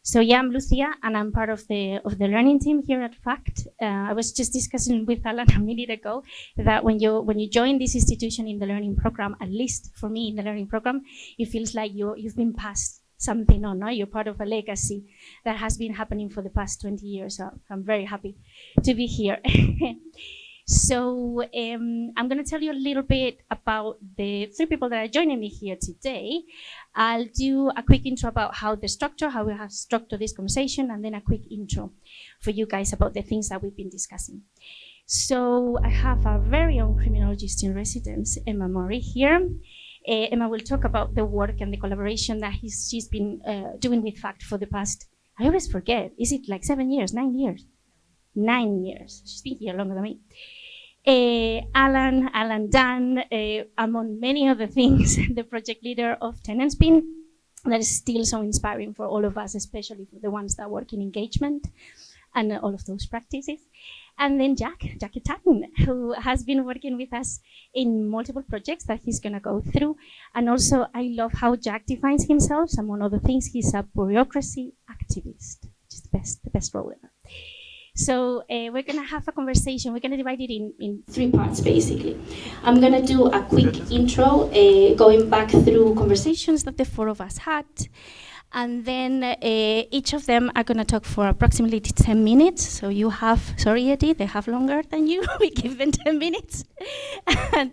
So yeah, I'm Lucia, and I'm part of the learning team here at FACT. I was just discussing with Alan a minute ago that when you join this institution in the learning program, at least for me in the learning program, it feels like you've been passed something on, no? You're part of a legacy that has been happening for the past 20 years. So I'm very happy to be here. So I'm going to tell you a little bit about the three people that are joining me here today. I'll do a quick intro about how we have structured this conversation, and then a quick intro for you guys about the things that we've been discussing. So I have our very own criminologist in residence, Emma Murray, here. Emma will talk about the work and the collaboration that she's been doing with FACT for the past, I always forget, is it like 7 years, 9 years? 9 years. She's been here longer than me. Alan Dunn, among many other things, the project leader of Tenantspin, that is still so inspiring for all of us, especially for the ones that work in engagement and all of those practices. And then Jackie Tatton, who has been working with us in multiple projects that he's going to go through. And also, I love how Jack defines himself. Among other things, he's a bureaucracy activist, which is the best role ever. So we're going to have a conversation. We're going to divide it in 3 parts, basically. I'm going to do a quick intro, going back through conversations that the 4 of us had. And then each of them are going to talk for approximately 10 minutes. So you have, sorry, Eddie, they have longer than you. We give them 10 minutes. And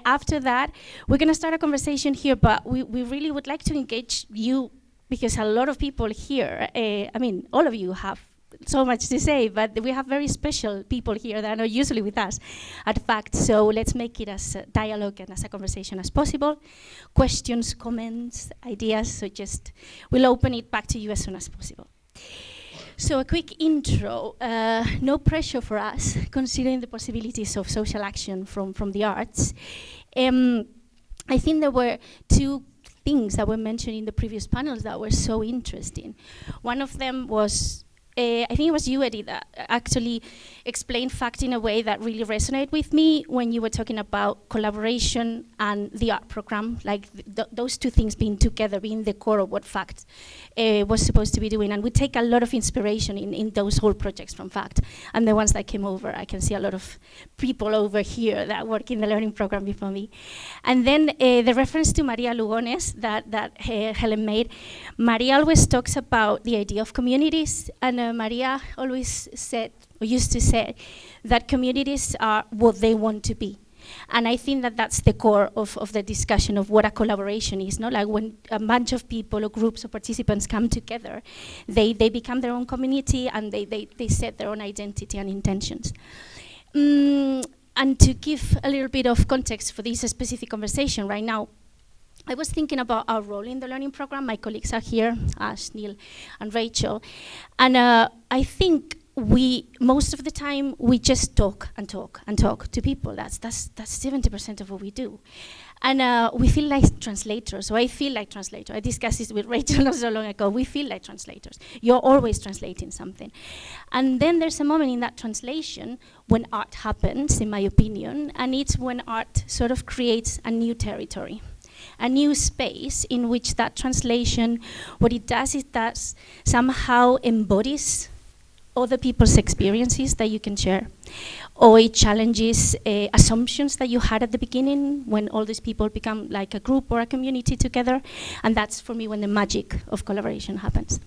after that, we're going to start a conversation here, but we really would like to engage you, because a lot of people here, all of you have so much to say, but we have very special people here that are not usually with us at FACT. So let's make it as a dialogue and as a conversation as possible. Questions, comments, ideas, so we'll open it back to you as soon as possible. So a quick intro, no pressure for us, considering the possibilities of social action from the arts. I think there were 2 things that were mentioned in the previous panels that were so interesting. One of them was, I think it was you, Eddie, that actually explained FACT in a way that really resonated with me when you were talking about collaboration and the art program, like those 2 things being together, being the core of what FACT was supposed to be doing. And we take a lot of inspiration in those whole projects from FACT. And the ones that came over, I can see a lot of people over here that work in the learning program before me. And then the reference to Maria Lugones that Helen made. Maria always talks about the idea of communities, and Maria always said, or used to say, that communities are what they want to be. And I think that that's the core of the discussion of what a collaboration is, no? Like when a bunch of people or groups of participants come together, they become their own community, and they set their own identity and intentions. And to give a little bit of context for this specific conversation right now, I was thinking about our role in the learning program. My colleagues are here, Ash, Neil, and Rachel. And I think most of the time, we just talk and talk and talk to people. That's 70% of what we do. And we feel like translators, so I feel like translator. I discussed this with Rachel not so long ago. We feel like translators. You're always translating something. And then there's a moment in that translation when art happens, in my opinion, and it's when art sort of creates a new territory, a new space in which that translation, what it does is that somehow embodies other people's experiences that you can share, or it challenges assumptions that you had at the beginning when all these people become like a group or a community together, and that's for me when the magic of collaboration happens.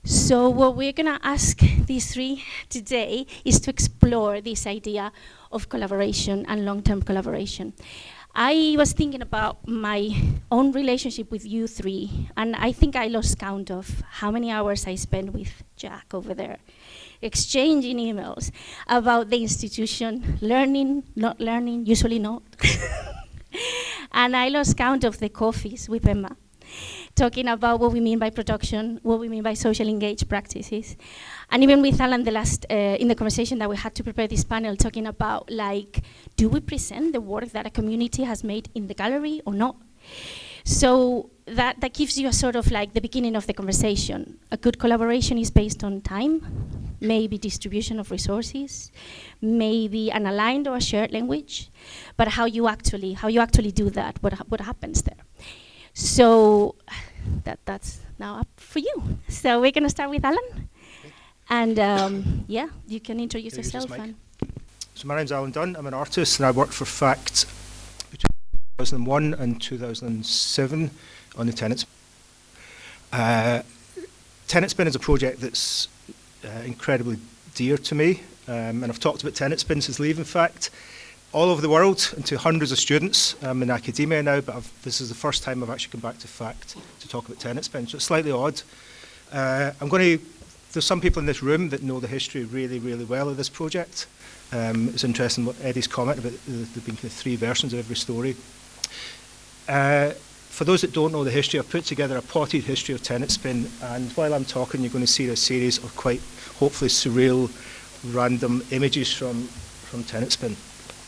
So what we're gonna ask these 3 today is to explore this idea of collaboration and long-term collaboration. I was thinking about my own relationship with you 3, and I think I lost count of how many hours I spent with Jack over there, exchanging emails about the institution, learning, not learning, usually not. And I lost count of the coffees with Emma, talking about what we mean by production, what we mean by social engaged practices. And even with Alan, in the conversation that we had to prepare this panel, talking about, like, do we present the work that a community has made in the gallery or not? So that gives you a sort of like the beginning of the conversation. A good collaboration is based on time, maybe distribution of resources, maybe an aligned or a shared language, but how you actually do that, what happens there. So that that's now up for you. So we're going to start with Alan. And yeah, you can introduce yourself. So my name's Alan Dunn. I'm an artist, and I worked for FACT between 2001 and 2007 on the Tenants. TenantSpin is a project that's incredibly dear to me, and I've talked about TenantSpin since leaving FACT all over the world and to hundreds of students. I'm in academia now, but this is the first time I've actually come back to FACT to talk about TenantSpin, so it's slightly odd. There's some people in this room that know the history really, really well of this project. It's interesting what Eddie's comment about there being kind of 3 versions of every story. For those that don't know the history, I've put together a potted history of TenantSpin, and while I'm talking, you're going to see a series of quite, hopefully, surreal, random images from TenantSpin.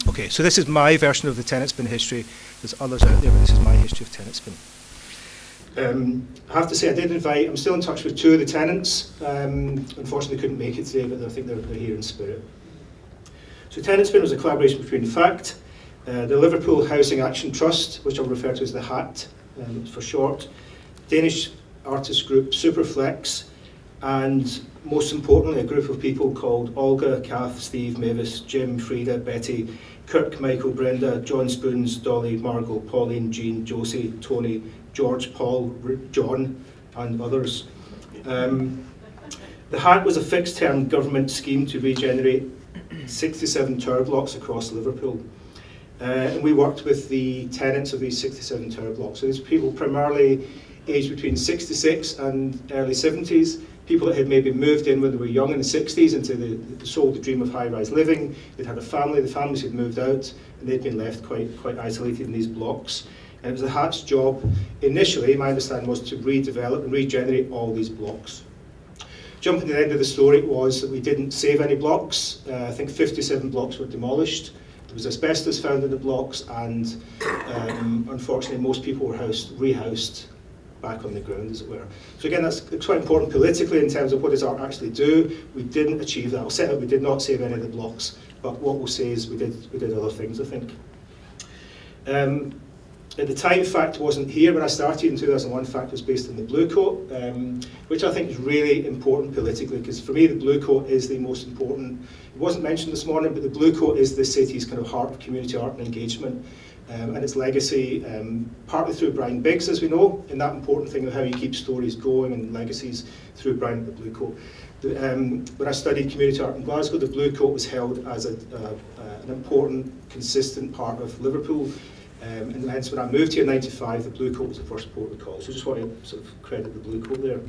Okay, so this is my version of the TenantSpin history. There's others out there, but this is my history of TenantSpin. I have to say, I'm still in touch with 2 of the tenants. Unfortunately, couldn't make it today, but I think they're here in spirit. So TenantSpin was a collaboration between FACT, the Liverpool Housing Action Trust, which I'll refer to as the HAT for short, Danish artist group Superflex, and most importantly, a group of people called Olga, Kath, Steve, Mavis, Jim, Frida, Betty, Kirk, Michael, Brenda, John Spoons, Dolly, Margot, Pauline, Jean, Josie, Tony, George, Paul, John, and others. The HAT was a fixed-term government scheme to regenerate 67 tower blocks across Liverpool. And we worked with the tenants of these 67 tower blocks. So these people primarily aged between 66 and early 70s, people that had maybe moved in when they were young in the 60s into the sold the dream of high-rise living. They'd had a family, the families had moved out, and they'd been left quite isolated in these blocks. And it was the HAT's job, initially, my understanding was to redevelop and regenerate all these blocks. Jumping to the end of the story was that we didn't save any blocks. I think 57 blocks were demolished. There was asbestos found in the blocks, and unfortunately most people were rehoused back on the ground, as it were. So again, that's quite important politically in terms of what does art actually do. We didn't achieve that. I'll set out we did not save any of the blocks, but what we'll say is we did other things, I think. At the time, FACT wasn't here. When I started in 2001, FACT was based in the Blue Coat, which I think is really important politically, because for me, the Blue Coat is the most important. It wasn't mentioned this morning, but the Blue Coat is the city's kind of heart of community art and engagement, and its legacy, partly through Brian Biggs, as we know, and that important thing of how you keep stories going and legacies through Brian at the Blue Coat. When I studied community art in Glasgow, the Blue Coat was held as an important, consistent part of Liverpool. And hence when I moved here in '95, the Blue Coat was the first port of call. So I just want to sort of credit the Blue Coat there.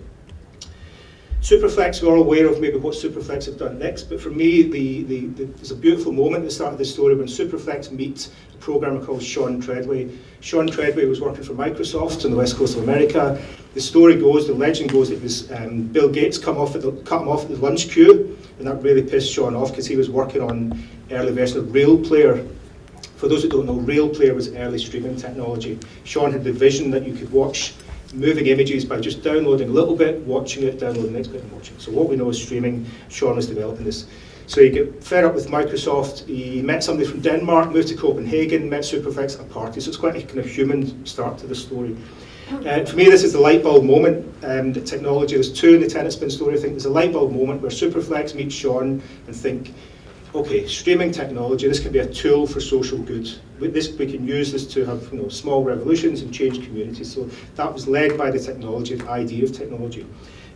Superflex, we're all aware of maybe what Superflex have done next, but for me, there's a beautiful moment at the start of this story when Superflex meet a programmer called Sean Treadway. Sean Treadway was working for Microsoft on the west coast of America. The story goes, the legend goes, it was Bill Gates cut him off at the lunch queue, and that really pissed Sean off because he was working on early version of Real Player. For those that don't know, Real Player was early streaming technology. Sean had the vision that you could watch moving images by just downloading a little bit, watching it, downloading the next bit and watching. So what we know is streaming. Sean was developing this. So he got fed up with Microsoft. He met somebody from Denmark, moved to Copenhagen, met Superflex at a party. So it's quite a kind of human start to the story. For me, this is the light bulb moment. The technology, there's 2 in the TenantSpin story. I think there's a light bulb moment where Superflex meets Sean and think, okay, streaming technology, this can be a tool for social good. We can use this to have small revolutions and change communities. So that was led by the technology, the idea of technology.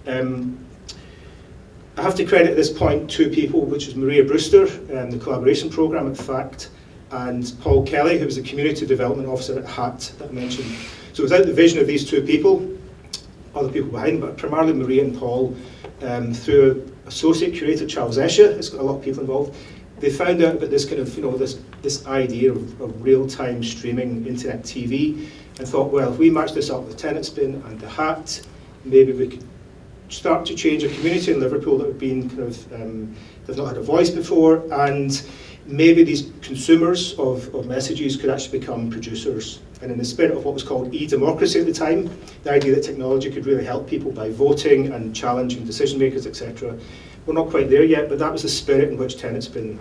I have to credit at this point 2 people, which is Maria Brewster, the collaboration programme at FACT, and Paul Kelly, who was the community development officer at HAT that I mentioned. So without the vision of these 2 people, other people behind, but primarily Maria and Paul, through associate curator Charles Escher, it's got a lot of people involved. They found out about this kind of, this idea of real-time streaming internet TV, and thought, well, if we match this up with TenantSpin and the HAT, maybe we could start to change a community in Liverpool that have been kind of, they've not had a voice before, and maybe these consumers of messages could actually become producers. And in the spirit of what was called e-democracy at the time, the idea that technology could really help people by voting and challenging decision makers, etc. We're not quite there yet, but that was the spirit in which TenantSpin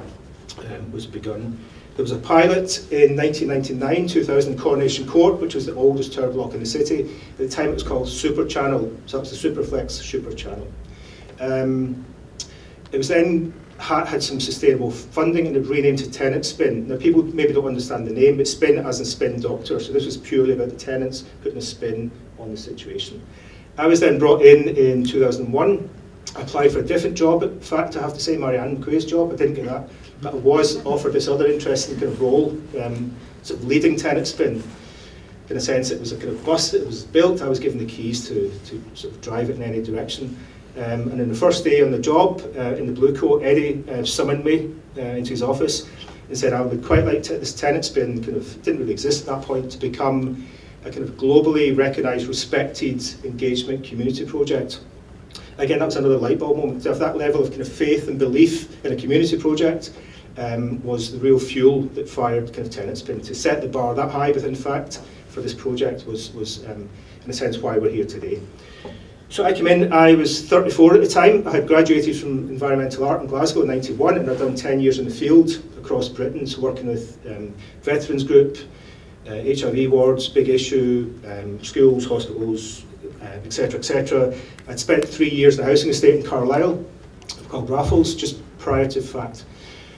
was begun. There was a pilot in 1999, 2000 Coronation Court, which was the oldest tower block in the city. At the time it was called Super Channel, so that was the Superflex Super Channel. It was then had some sustainable funding and it renamed to Tenant Spin. Now people maybe don't understand the name, but spin as in spin doctor, so this was purely about the tenants putting a spin on the situation. I was then brought in 2001. I applied for a different job. In fact, I have to say, Marianne McQuay's job, I didn't get that. But I was offered this other interesting kind of role, sort of leading Tenant Spin. In a sense, it was a kind of bus that was built. I was given the keys to sort of drive it in any direction. And in the first day on the job, in the blue coat, Eddie summoned me into his office and said, I would quite like to, this Tenant Spin kind of didn't really exist at that point, to become a kind of globally recognised, respected engagement community project. Again, that was another light bulb moment. To have that level of kind of faith and belief in a community project was the real fuel that fired kind of Tenant Spin. To set the bar that high, but in fact, for this project was in a sense why we're here today. So I came in, I was 34 at the time. I had graduated from environmental art in Glasgow in '91, and I'd done 10 years in the field across Britain, so working with veterans group, HIV wards, big issue, schools, hospitals, etc., etc. I'd spent 3 years in a housing estate in Carlisle called Raffles, just prior to FACT.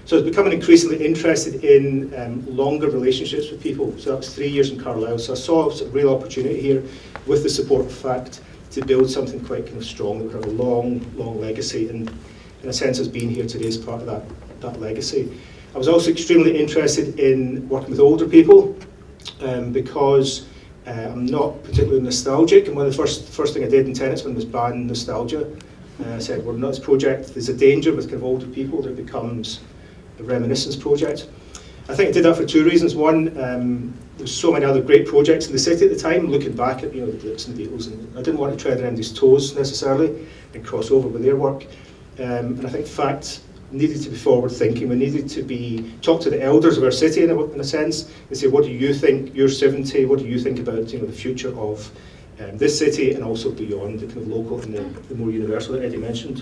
So I was becoming increasingly interested in longer relationships with people. So that was 3 years in Carlisle. So I saw a real opportunity here with the support of FACT to build something quite kind of strong that would have a long, long legacy, and in a sense has been here today as part of that legacy. I was also extremely interested in working with older people because I'm not particularly nostalgic, and one of the first thing I did in Tenant Spin was ban nostalgia. I said, we're not this project, there's a danger with kind of older people that it becomes a reminiscence project. I think I did that for two reasons. One, there's so many other great projects in the city at the time, looking back at the Blips and the Beatles, and I didn't want to tread on anybody's toes necessarily and cross over with their work. And I think FACT needed to be forward thinking. We needed to talk to the elders of our city in a sense and say, what do you think, you're 70, what do you think about the future of this city and also beyond, the kind of local and the more universal that Eddie mentioned.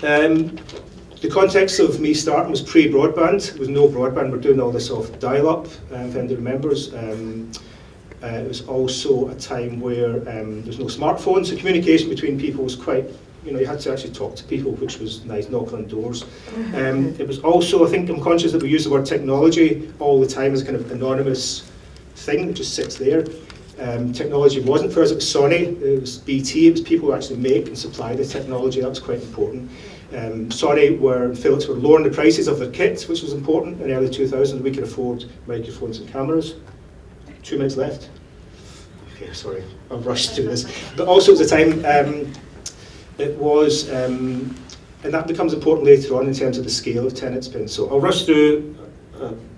The context of me starting was pre-broadband. There was no broadband. We're doing all this off dial-up, if anybody remembers. It was also a time where there's no smartphones, so communication between people was quite, you had to actually talk to people, which was nice, knock on doors. It was also, I think I'm conscious that we use the word technology all the time as a kind of anonymous thing that just sits there. Technology wasn't for us, it was Sony, it was BT, it was people who actually make and supply the technology. That was quite important. Sony and Philips were lowering the prices of their kits, which was important. In the early 2000s, we could afford microphones and cameras. 2 minutes left. Okay, sorry, I've rushed through this. But also at the time, it was, and that becomes important later on in terms of the scale of Tenant Spin. So I'll rush through.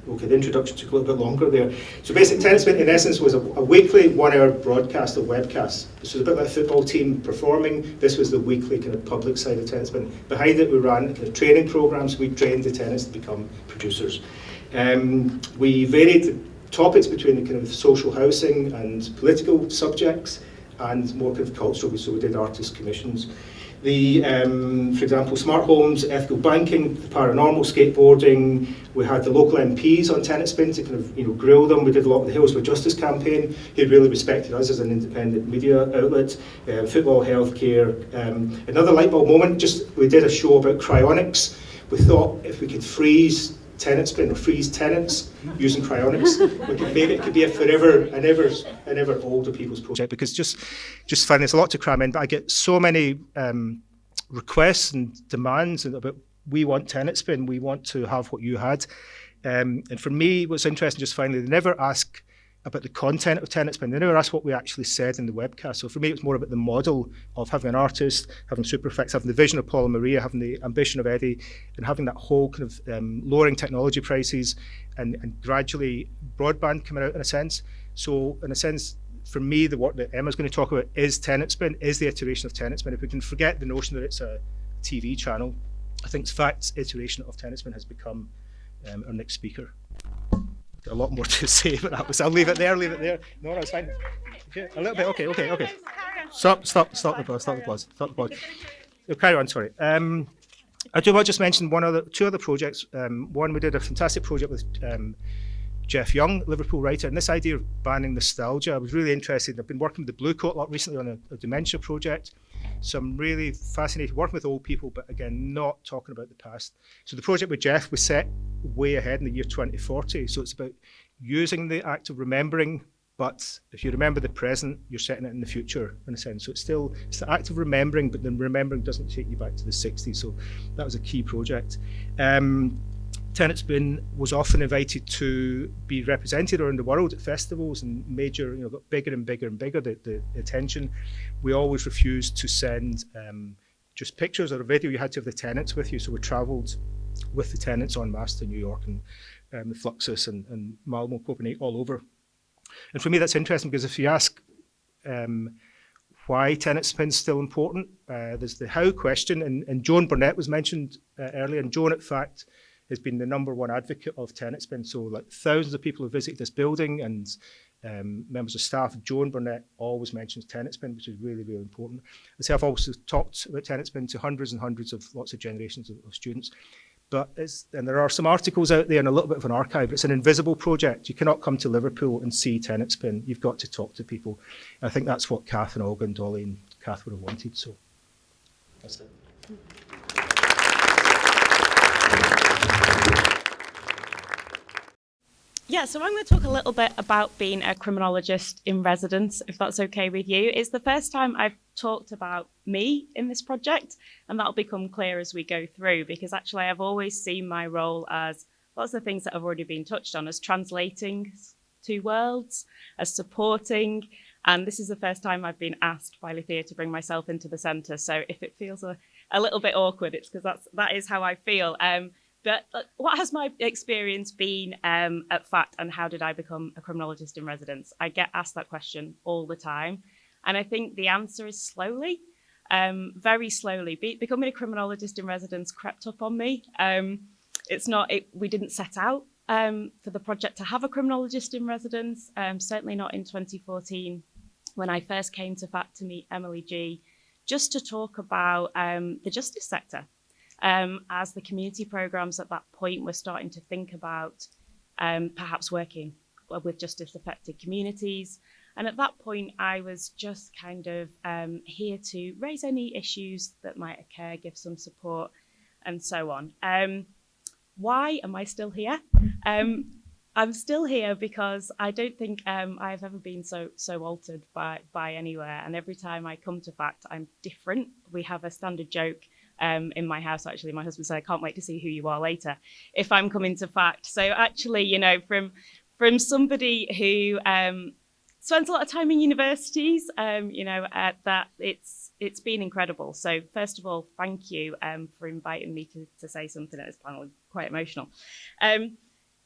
Okay, the introduction took a little bit longer there. So basically, Tenant Spin in essence was a weekly 1 hour broadcast of webcasts. This was a bit like a football team performing. This was the weekly kind of public side of Tenant Spin. Behind it, we ran kind of training programs. We trained the tenants to become producers. We varied the topics between the kind of social housing and political subjects and more kind of cultural. So we did artist commissions. For example, smart homes, ethical banking, the paranormal, skateboarding. We had the local MPs on Tenant Spin to kind of grill them. We did a lot with the Hills for Justice campaign, who really respected us as an independent media outlet. Football, healthcare. Another light bulb moment, we did a show about cryonics. We thought if we could freeze Tenant Spin or freeze tenants using cryonics, we could make it could be a forever and ever older people's project, because just finding there's a lot to cram in, but I get so many requests and demands about, we want Tenant Spin, we want to have what you had, and for me what's interesting, just finally, they never ask about the content of Tenant Spin. They never asked what we actually said in the webcast. So for me, it's more about the model of having an artist, having super effects, having the vision of Paul and Maria, having the ambition of Eddie, and having that whole kind of lowering technology prices and gradually broadband coming out in a sense. So in a sense, for me, the work that Emma's going to talk about is Tenant Spin, is the iteration of Tenant Spin. If we can forget the notion that it's a TV channel, I think FACT's iteration of Tenant Spin has become our next speaker. A lot more to say, but I'll leave it there. No, it's fine. Okay, a little bit. Okay. Stop the applause. Carry on. Sorry. I do want to just mention two other projects. One, we did a fantastic project with Jeff Young, Liverpool writer, and this idea of banning nostalgia. I was really interested. I've been working with the Blue Coat a lot recently on a dementia project. So I'm really fascinated working with old people, but again, not talking about the past. So the project with Jeff was set way ahead in the year 2040. So it's about using the act of remembering, but if you remember the present, you're setting it in the future, in a sense. So it's the act of remembering, but then remembering doesn't take you back to the 60s. So that was a key project. Tenants Bin was often invited to be represented around the world at festivals and major, got bigger and bigger and bigger, the attention. We always refused to send just pictures or a video. You had to have the tenants with you. So we travelled with the tenants en masse to New York and the Fluxus and Malmo, Copenhagen, all over. And for me, that's interesting because if you ask why Tenants Bin's still important, there's the how question, and Joan Burnett was mentioned earlier, and Joan, in fact, has been the #1 advocate of Tenants Bin. So like thousands of people have visited this building, and members of staff. Joan Burnett always mentions Tenants Bin, which is really, really important. I've also talked about Tenants Bin to hundreds and hundreds of lots of generations of students. And there are some articles out there and a little bit of an archive, but it's an invisible project. You cannot come to Liverpool and see Tenants Bin. You've got to talk to people. And I think that's what Kath and Olga and Dolly and Kath would have wanted. So that's it. Yeah, so I'm going to talk a little bit about being a criminologist in residence, if that's okay with you. It's the first time I've talked about me in this project, and that'll become clear as we go through, because actually I've always seen my role as lots of things that have already been touched on, as translating two worlds, as supporting, and this is the first time I've been asked by Lithia to bring myself into the centre. So if it feels a little bit awkward, it's because that is how I feel. But what has my experience been at FACT, and how did I become a criminologist in residence? I get asked that question all the time. And I think the answer is slowly, very slowly. Becoming a criminologist in residence crept up on me. We didn't set out for the project to have a criminologist in residence, certainly not in 2014 when I first came to FACT to meet Emily G, just to talk about the justice sector. As the community programmes at that point were starting to think about perhaps working with justice affected communities. And at that point, I was just kind of here to raise any issues that might occur, give some support, and so on. Why am I still here? I'm still here because I don't think I've ever been so altered by anywhere. And every time I come to FACT, I'm different. We have a standard joke in my house, actually. My husband said, I can't wait to see who you are later if I'm coming to FACT. So actually, from somebody who spends a lot of time in universities, that it's been incredible. So first of all, thank you for inviting me to say something at this panel. I'm quite emotional.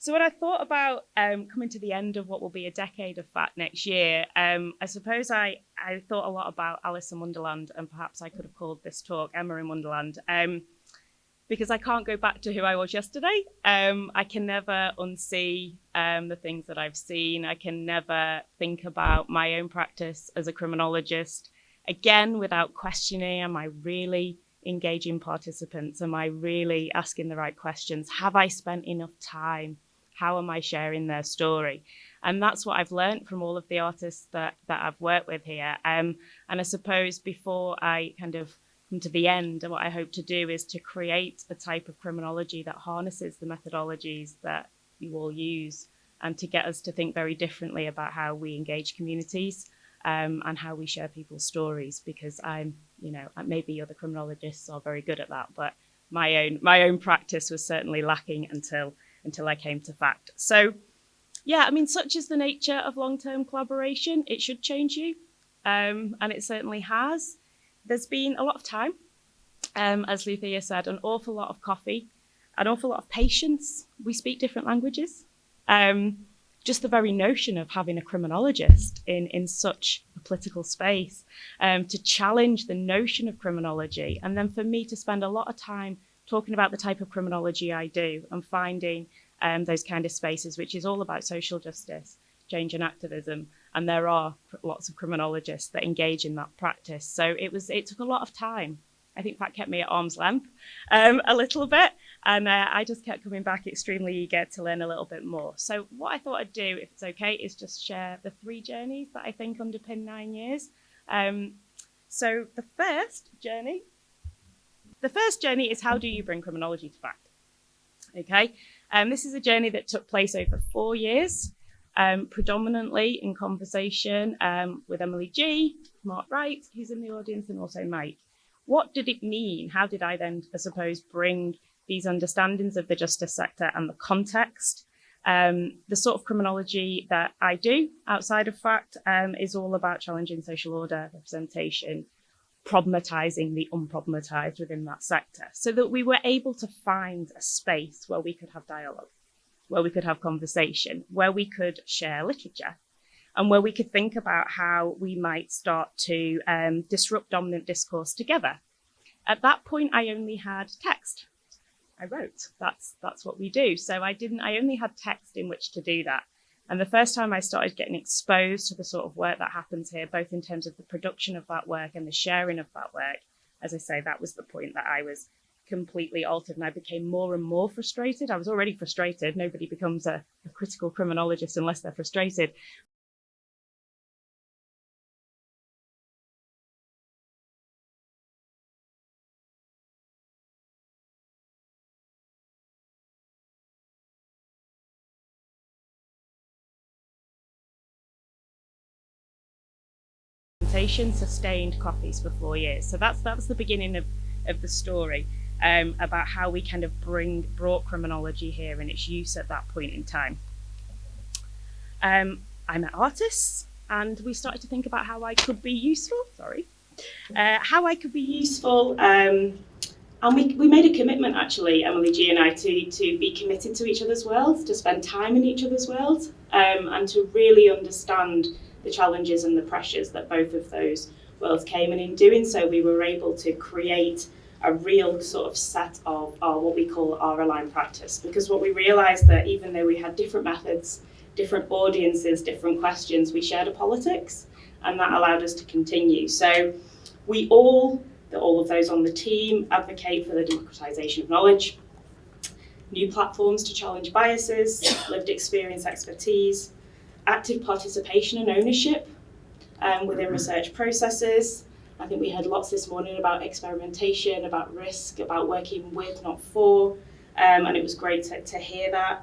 So when I thought about coming to the end of what will be a decade of FACT next year, I suppose I thought a lot about Alice in Wonderland, and perhaps I could have called this talk Emma in Wonderland, because I can't go back to who I was yesterday. I can never unsee the things that I've seen. I can never think about my own practice as a criminologist, again, without questioning, am I really engaging participants? Am I really asking the right questions? Have I spent enough time? How am I sharing their story? And that's what I've learned from all of the artists that I've worked with here. And I suppose before I kind of come to the end, what I hope to do is to create a type of criminology that harnesses the methodologies that you all use, and to get us to think very differently about how we engage communities and how we share people's stories. Because maybe other criminologists are very good at that, but my own practice was certainly lacking until I came to FACT. So, yeah, I mean, such is the nature of long-term collaboration. It should change you, and it certainly has. There's been a lot of time, as Lithia said, an awful lot of coffee, an awful lot of patience. We speak different languages. Just the very notion of having a criminologist in such a political space, to challenge the notion of criminology, and then for me to spend a lot of time talking about the type of criminology I do and finding those kind of spaces, which is all about social justice, change and activism. And there are lots of criminologists that engage in that practice. So it took a lot of time. I think that kept me at arm's length a little bit. And I just kept coming back extremely eager to learn a little bit more. So what I thought I'd do, if it's okay, is just share the 3 journeys that I think underpin 9 years. So the first journey is, how do you bring criminology to fact? Okay, this is a journey that took place over 4 years, predominantly in conversation with Emily G, Mark Wright, who's in the audience, and also Mike. What did it mean? How did I then, I suppose, bring these understandings of the justice sector and the context? The sort of criminology that I do outside of fact is all about challenging social order, representation, problematizing the unproblematized within that sector, so that we were able to find a space where we could have dialogue, where we could have conversation, where we could share literature, and where we could think about how we might start to disrupt dominant discourse together. At that point, I only had text. I wrote. That's what we do. So I only had text in which to do that. And the first time I started getting exposed to the sort of work that happens here, both in terms of the production of that work and the sharing of that work, as I say, that was the point that I was completely altered, and I became more and more frustrated. I was already frustrated. Nobody becomes a critical criminologist unless they're frustrated. Sustained copies for 4 years. So that's the beginning of the story, about how we kind of brought criminology here and its use at that point in time. I met artists, and we started to think about how I could be useful. And we made a commitment, actually, Emily G and I, to be committed to each other's worlds, to spend time in each other's worlds, and to really understand the challenges and the pressures that both of those worlds came. And in doing so, we were able to create a real sort of set of what we call our aligned practice. Because what we realised, that even though we had different methods, different audiences, different questions, we shared a politics, and that allowed us to continue. So we all of those on the team, advocate for the democratisation of knowledge, new platforms to challenge biases, lived experience expertise, active participation and ownership within research processes. I think we heard lots this morning about experimentation, about risk, about working with, not for, and it was great to hear that.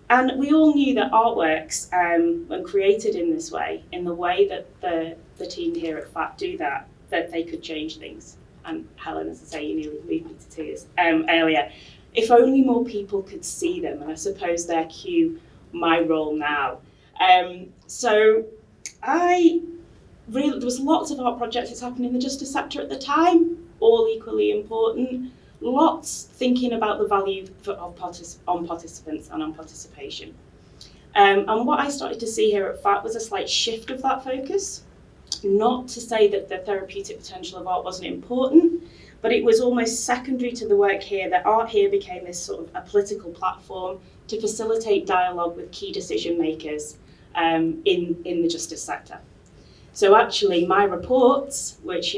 And we all knew that artworks, when created in this way, in the way that the team here at FAT do that they could change things. And Helen, as I say, you nearly moved me to tears earlier. If only more people could see them, and I suppose they're my role now. So there was lots of art projects that's happening in the justice sector at the time, all equally important. Lots thinking about the value on participants and on participation. And what I started to see here at FAT was a slight shift of that focus. Not to say that the therapeutic potential of art wasn't important, but it was almost secondary to the work here, that art here became this sort of a political platform to facilitate dialogue with key decision makers in the justice sector. So actually my reports, which,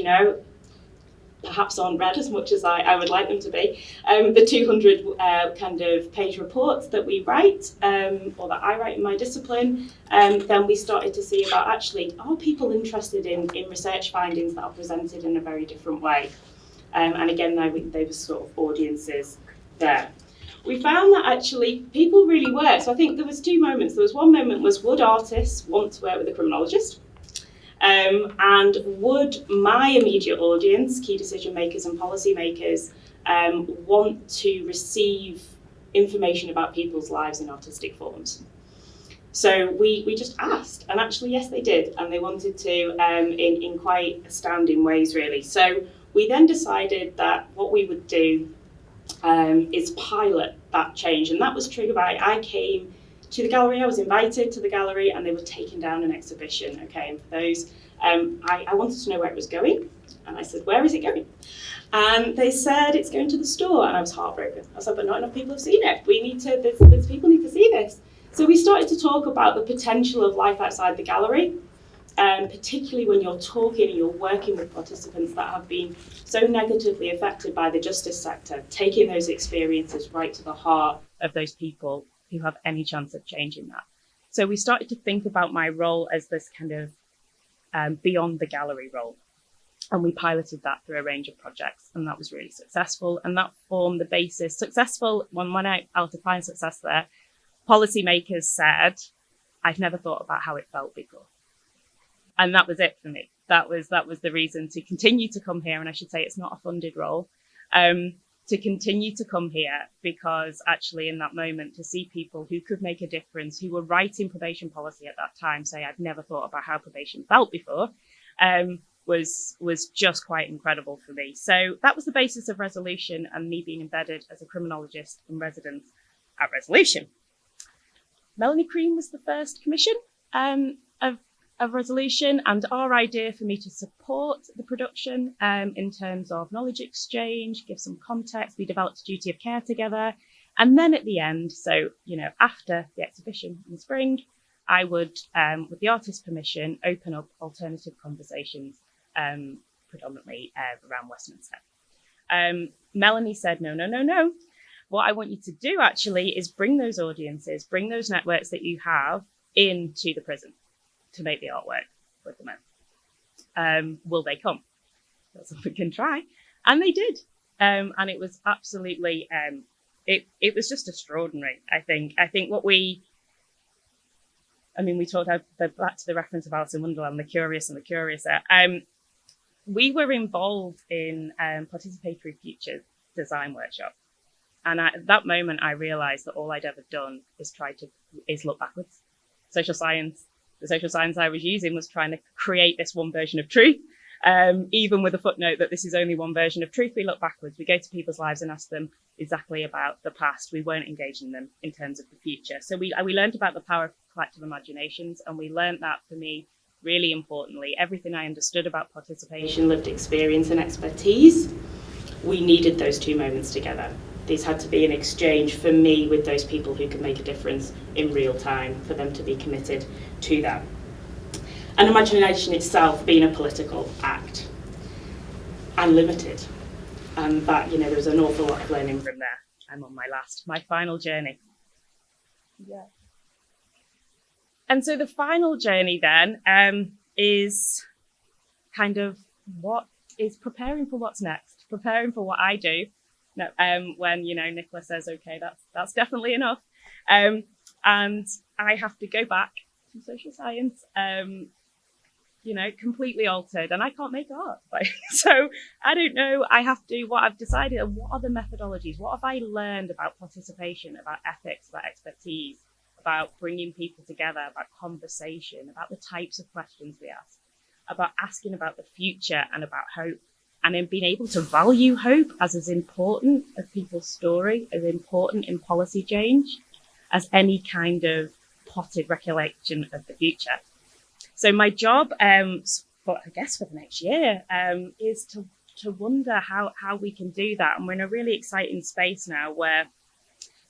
perhaps aren't read as much as I would like them to be, the 200 kind of page reports that we write, or that I write in my discipline, then we started to see about, actually, are people interested in research findings that are presented in a very different way? And again, there were sort of audiences there. We found that actually people really were. So I think there was 2 moments. There was one moment was, would artists want to work with a criminologist? And would my immediate audience, key decision makers and policy makers, want to receive information about people's lives in artistic forms? So we just asked, and actually, yes, they did, and they wanted to in quite astounding ways, really. So we then decided that what we would do is pilot that change, and that was triggered by, I came to the gallery, I was invited to the gallery, and they were taking down an exhibition, okay, and for those, I wanted to know where it was going, and I said, where is it going? And they said, it's going to the store, and I was heartbroken. I said, but not enough people have seen it. There's people need to see this. So we started to talk about the potential of life outside the gallery, particularly when you're talking and you're working with participants that have been so negatively affected by the justice sector, taking those experiences right to the heart of those people who have any chance of changing that. So we started to think about my role as this kind of beyond the gallery role. And we piloted that through a range of projects, and that was really successful. And that formed the basis. Successful, when I'll define success there, policymakers said, I've never thought about how it felt before. And that was it for me. That was the reason to continue to come here. And I should say it's not a funded role, to continue to come here, because actually in that moment to see people who could make a difference, who were writing probation policy at that time, say, I've never thought about how probation felt before, was just quite incredible for me. So that was the basis of Resolution and me being embedded as a criminologist in residence at Resolution. Melanie Cream was the first commission of Resolution, and our idea for me to support the production in terms of knowledge exchange, give some context. We developed a duty of care together. And then at the end, so, after the exhibition in the spring, I would, with the artist's permission, open up alternative conversations, predominantly around Westminster. Melanie said, no. What I want you to do actually is bring those audiences, bring those networks that you have into the prison to make the artwork with the men. Will they come? That's what we can try. And they did. And it was absolutely, it was just extraordinary, I think. I think we talked back to the reference of Alice in Wonderland, the curious and the curiouser. We were involved in participatory future design workshop. And at that moment, I realised that all I'd ever done is look backwards. The social science I was using was trying to create this one version of truth, even with a footnote that this is only one version of truth. We look backwards. We go to people's lives and ask them exactly about the past. We weren't engaging them in terms of the future. So we learned about the power of collective imaginations, and we learned that, for me, really importantly, everything I understood about participation, lived experience and expertise, we needed those two moments together. These had to be an exchange for me with those people who could make a difference in real time, for them to be committed to that. And imagination itself being a political act and limited. And that, there was an awful lot of learning from there. I'm on my final journey. Yeah. And so the final journey then is kind of what is preparing for what's next, preparing for what I do. No, when Nicola says, okay, that's definitely enough, and I have to go back to social science, completely altered, and I can't make art. So I don't know. I have to. What I've decided, what are the methodologies? What have I learned about participation, about ethics, about expertise, about bringing people together, about conversation, about the types of questions we ask, about asking about the future and about hope. And then being able to value hope as important as people's story, as important in policy change, as any kind of potted recollection of the future. So my job, for the next year, is to wonder how we can do that. And we're in a really exciting space now where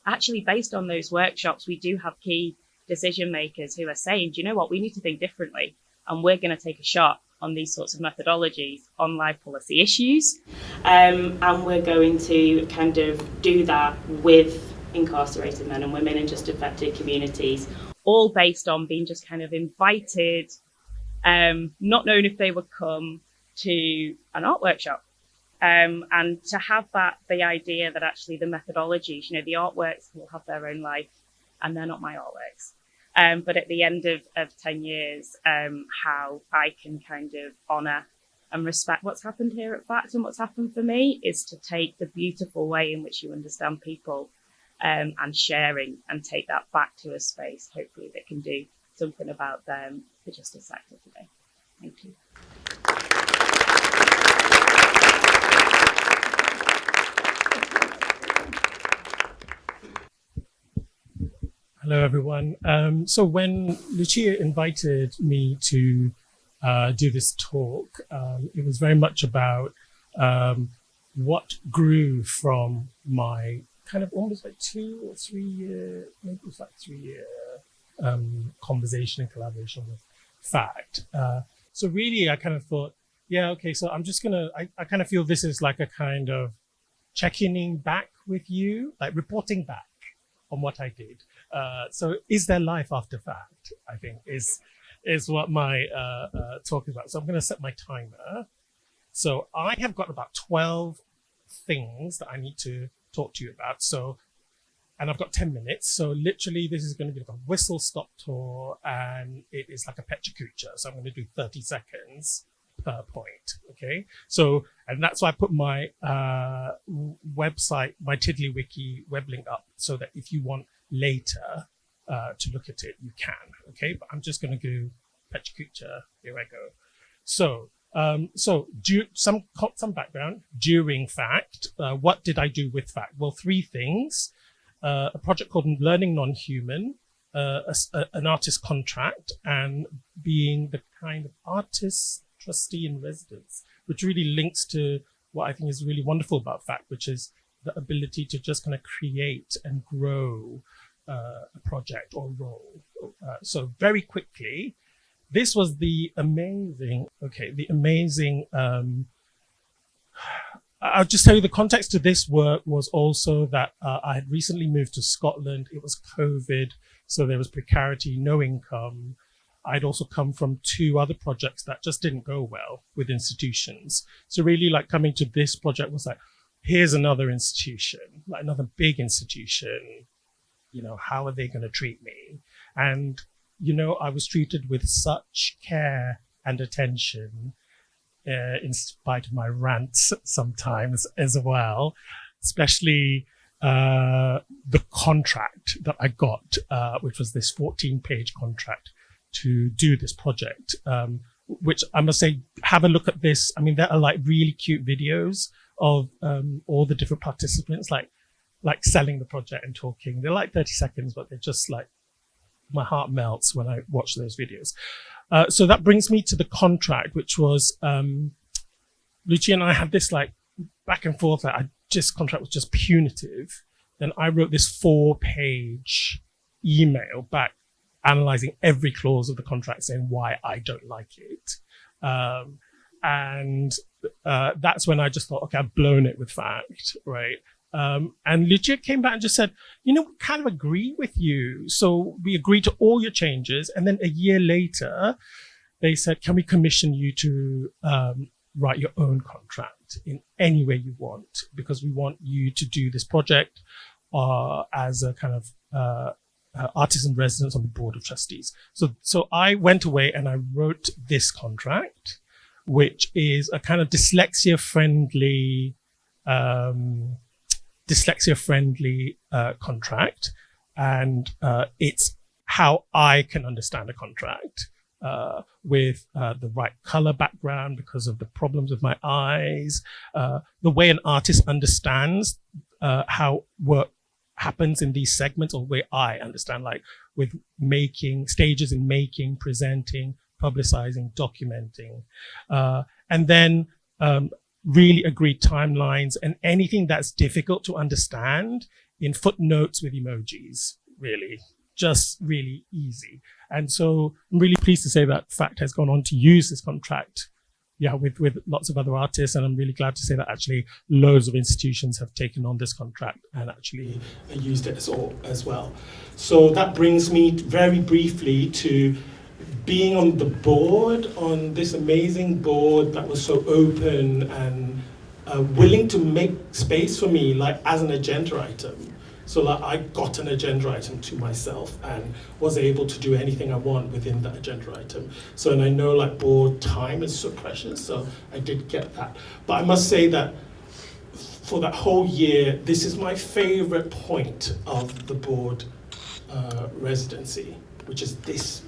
actually based on those workshops, we do have key decision makers who are saying, do you know what, we need to think differently. And we're going to take a shot on these sorts of methodologies on live policy issues. And we're going to kind of do that with incarcerated men and women in just affected communities, all based on being just kind of invited, not knowing if they would come to an art workshop. And to have the idea that actually the methodologies, the artworks will have their own life and they're not my artworks. But at the end of 10 years, how I can kind of honour and respect what's happened here at FACT and what's happened for me is to take the beautiful way in which you understand people and sharing and take that back to a space, hopefully, that can do something about the justice sector today. Thank you. Hello, everyone. So when Lucia invited me to do this talk, it was very much about what grew from my kind of almost like 2 or 3 year, maybe it was like 3 year conversation and collaboration with fact. So really, I kind of thought, yeah, okay, so I'm just gonna, I kind of feel this is like a kind of checking back with you, like reporting back on what I did. So is there life after fact, I think is what my talk is about. So I'm gonna set my timer. So I have got about 12 things that I need to talk to you about. So, and I've got 10 minutes. So literally this is going to be like a whistle stop tour, and it is like a pecha kucha. So I'm going to do 30 seconds per point. Okay. So, and that's why I put my website, my TiddlyWiki web link up, so that if you want later to look at it, you can. Okay. But I'm just going to go pecha kucha. Here I go. So, some background during fact. What did I do with fact? Well, 3 things. A project called Learning Non-Human, an artist contract, and being the kind of artist trustee in residence, which really links to what I think is really wonderful about fact, which is the ability to just kind of create and grow a project or role. So very quickly, this was the amazing, I'll just tell you the context to this work was also that I had recently moved to Scotland. It was COVID, so there was precarity, no income. I'd also come from 2 other projects that just didn't go well with institutions. So really like coming to this project was like, here's another institution, like another big institution. You know, how are they going to treat me? And, you know, I was treated with such care and attention, in spite of my rants sometimes as well, especially the contract that I got, which was this 14-page contract to do this project, which I must say, have a look at this. I mean, there are like really cute videos of all the different participants, like selling the project and talking. They're like 30 seconds, but they're just like, my heart melts when I watch those videos. So that brings me to the contract, which was, Lucia and I had this like back and forth. Contract was just punitive. Then I wrote this 4-page email back, analyzing every clause of the contract, saying why I don't like it. And that's when I just thought, okay, I've blown it with fact, right? And Lucia came back and just said, you know, we kind of agree with you. So we agreed to all your changes. And then a year later, they said, can we commission you to write your own contract in any way you want? Because we want you to do this project as a kind of artist in residence on the board of trustees. So I went away and I wrote this contract, which is a kind of dyslexia-friendly contract, and it's how I can understand a contract with the right color background because of the problems with my eyes, the way an artist understands how work happens in these segments, or the way I understand, like with making, stages in making, presenting, publicizing, documenting, and then really agreed timelines and anything that's difficult to understand in footnotes with emojis, really, just really easy. And so I'm really pleased to say that FACT has gone on to use this contract, with lots of other artists. And I'm really glad to say that actually loads of institutions have taken on this contract and actually used it as well. So that brings me very briefly to being on the board, on this amazing board that was so open and willing to make space for me, like as an agenda item. So like I got an agenda item to myself and was able to do anything I want within that agenda item. So, and I know like board time is so precious, so I did get that. But I must say that for that whole year, this is my favorite point of the board residency, which is this.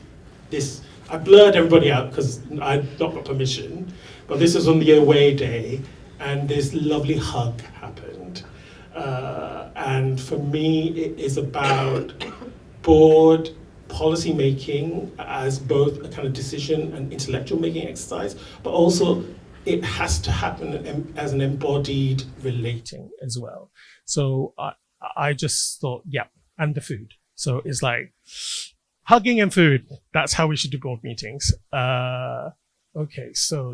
I blurred everybody out because I'd not got permission, but this was on the away day, and this lovely hug happened. And for me, it is about board policy making as both a kind of decision and intellectual making exercise, but also it has to happen as an embodied relating as well. So I just thought, yeah, and the food. So it's like, hugging and food. That's how we should do board meetings. Okay, so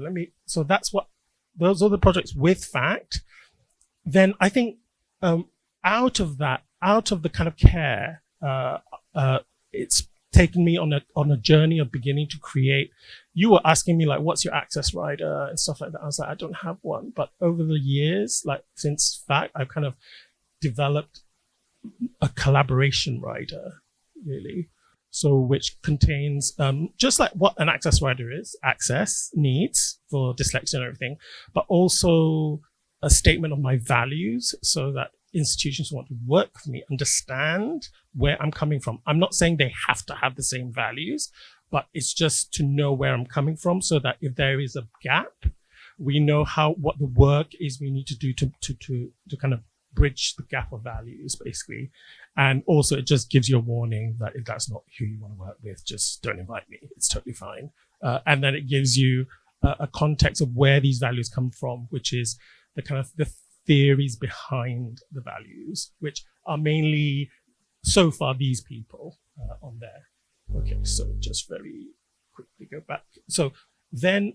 those are the projects with fact. Then I think out of the kind of care, it's taken me on a journey of beginning to create. You were asking me like, what's your access rider and stuff like that. I was like, I don't have one. But over the years, like since fact, I've kind of developed a collaboration rider, really. So which contains just like what an access rider is, access needs for dyslexia and everything, but also a statement of my values so that institutions who want to work with me understand where I'm coming from. I'm not saying they have to have the same values, but it's just to know where I'm coming from so that if there is a gap, we know what the work is we need to do to kind of bridge the gap of values, basically. And also it just gives you a warning that if that's not who you want to work with, just don't invite me. It's totally fine. And then it gives you a context of where these values come from, which is the kind of the theories behind the values, which are mainly so far these people on there. Okay, so just very quickly go back. So then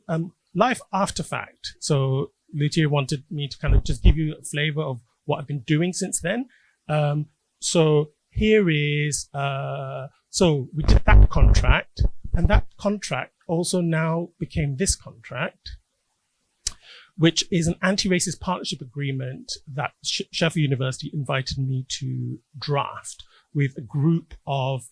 life after fact. So Lucia wanted me to kind of just give you a flavor of what I've been doing since then. So here is, so we did that contract, and that contract also now became this contract, which is an anti-racist partnership agreement that Sheffield University invited me to draft with a group of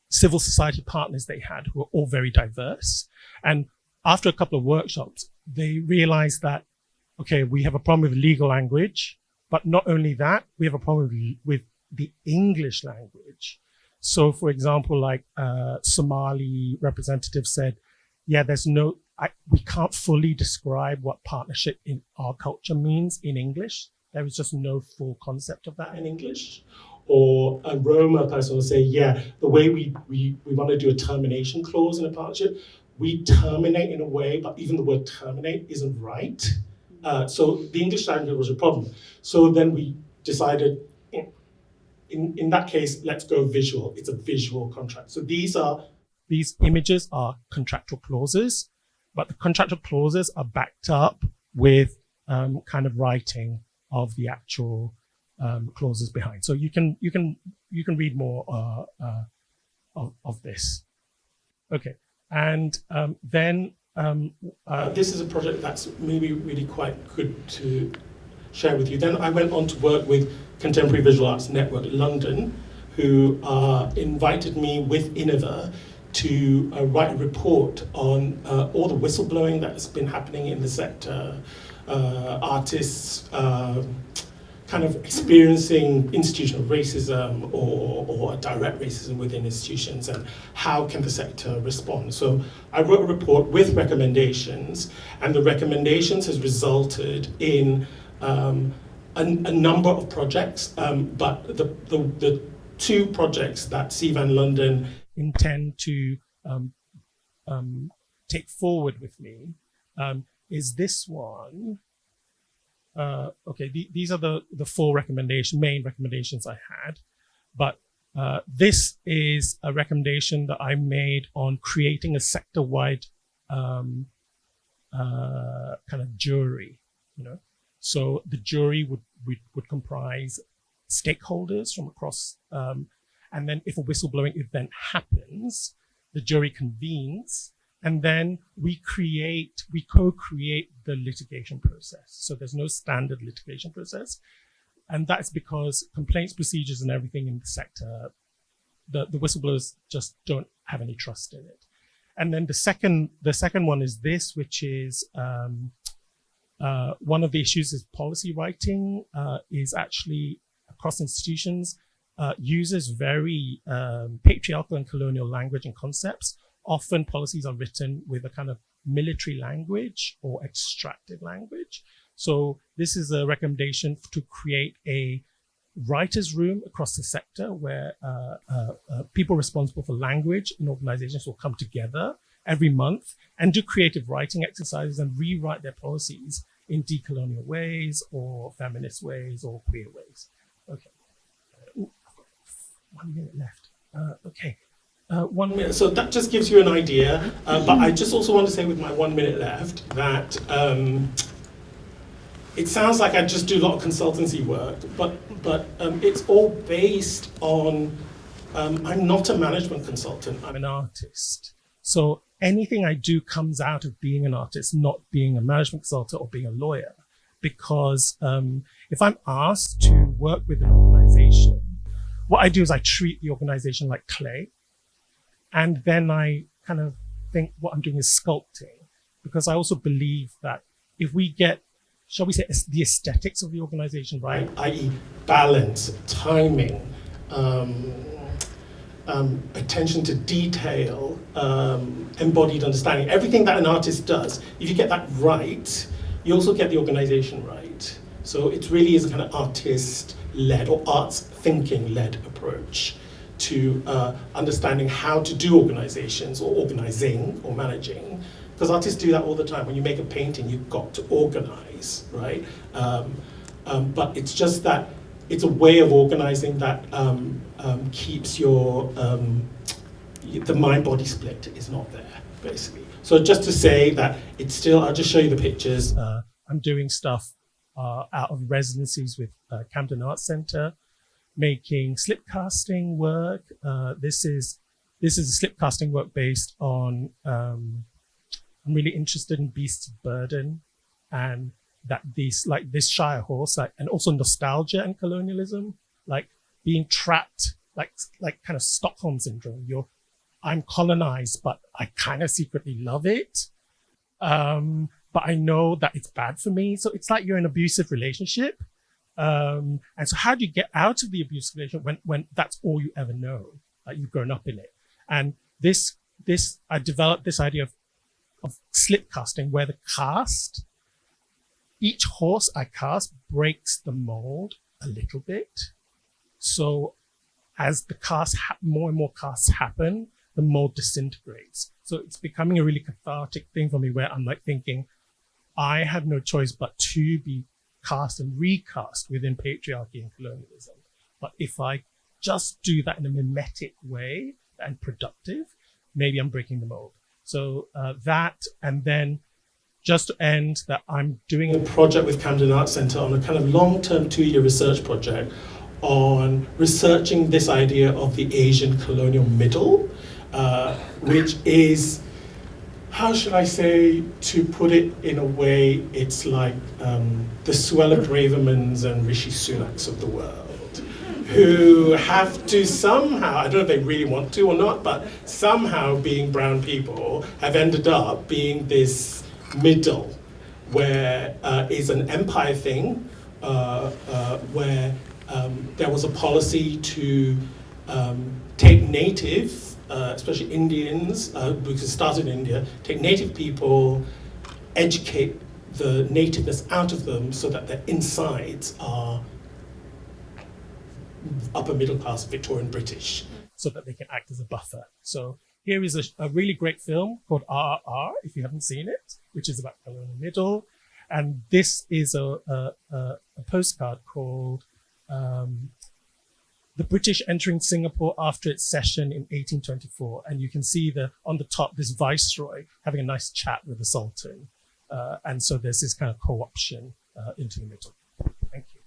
civil society partners they had who were all very diverse. And after a couple of workshops, they realized that, okay, we have a problem with legal language, but not only that, we have a problem with the English language. So for example, like Somali representative said, yeah, we can't fully describe what partnership in our culture means in English. There is just no full concept of that in English. Or a Roma person will say, yeah, the way we want to do a termination clause in a partnership, we terminate in a way, but even the word terminate isn't right. So the English language was a problem. So then we decided, in that case, let's go visual. It's a visual contract. So these images are contractual clauses, but the contractual clauses are backed up with kind of writing of the actual clauses behind. So you can read more of this. Okay, and then this is a project that's maybe really quite good to share with you. Then I went on to work with Contemporary Visual Arts Network London, who invited me with Innova to write a report on all the whistleblowing that's been happening in the sector, artists kind of experiencing institutional racism or direct racism within institutions, and how can the sector respond. So I wrote a report with recommendations, and the recommendations has resulted in a number of projects, but the two projects that CVAN London intend to take forward with me is this one. Okay, these are the four main recommendations I had, but this is a recommendation that I made on creating a sector-wide kind of jury, So the jury would comprise stakeholders from across, and then if a whistleblowing event happens, the jury convenes, and then we co-create the litigation process. So there's no standard litigation process. And that's because complaints procedures and everything in the sector, the whistleblowers just don't have any trust in it. And then the second one is this, which is one of the issues is policy writing is actually across institutions uses very patriarchal and colonial language and concepts. Often policies are written with a kind of military language or extractive language. So this is a recommendation to create a writer's room across the sector where people responsible for language in organizations will come together every month and do creative writing exercises and rewrite their policies in decolonial ways or feminist ways or queer ways. Okay, I've got 1 minute left. Okay. 1 minute. So that just gives you an idea. But I just also want to say with my 1 minute left that it sounds like I just do a lot of consultancy work, but it's all based on, I'm not a management consultant, I'm an artist. So anything I do comes out of being an artist, not being a management consultant or being a lawyer. Because if I'm asked to work with an organization, what I do is I treat the organization like clay. And then I kind of think what I'm doing is sculpting, because I also believe that if we get, shall we say, the aesthetics of the organization right, i.e. balance, timing, attention to detail, embodied understanding, everything that an artist does, if you get that right, you also get the organization right. So it really is a kind of artist-led or arts thinking-led approach to understanding how to do organizations or organizing or managing. Because artists do that all the time. When you make a painting, you've got to organize, right? But it's just that it's a way of organizing that keeps your, the mind-body split is not there, basically. So just to say that it's still, I'll just show you the pictures. I'm doing stuff out of residencies with Camden Arts Centre, making slip casting work. This is a slip casting work based on, I'm really interested in beasts of burden, and that this Shire horse, and also nostalgia and colonialism, like being trapped, like kind of Stockholm syndrome. I'm colonized, but I kind of secretly love it. But I know that it's bad for me. So it's like you're in an abusive relationship. And so how do you get out of the abusive relationship when that's all you ever know? Like you've grown up in it. And I developed this idea of slip casting, where each horse I cast breaks the mold a little bit. So as the more and more casts happen, the mold disintegrates. So it's becoming a really cathartic thing for me, where I'm like thinking, I have no choice but to be cast and recast within patriarchy and colonialism. But if I just do that in a mimetic way and productive, maybe I'm breaking the mold. So that, and then just to end, that I'm doing a project with Camden Arts Centre on a kind of long-term 2-year research project on researching this idea of the Asian colonial middle, which is, how should I say, to put it in a way, it's like the Suella Bravermans and Rishi Sunaks of the world, who have to somehow, I don't know if they really want to or not, but somehow being brown people have ended up being this middle, where is an empire thing, where there was a policy to take native, especially Indians, because it started in India, take native people, educate the nativeness out of them so that their insides are upper middle class Victorian British, so that they can act as a buffer. So here is a really great film called RRR, if you haven't seen it, which is about colonial middle. And this is a postcard called The British Entering Singapore After Its Cession in 1824. And you can see on the top, this viceroy having a nice chat with the Sultan. And so there's this kind of co-option into the middle. Thank you.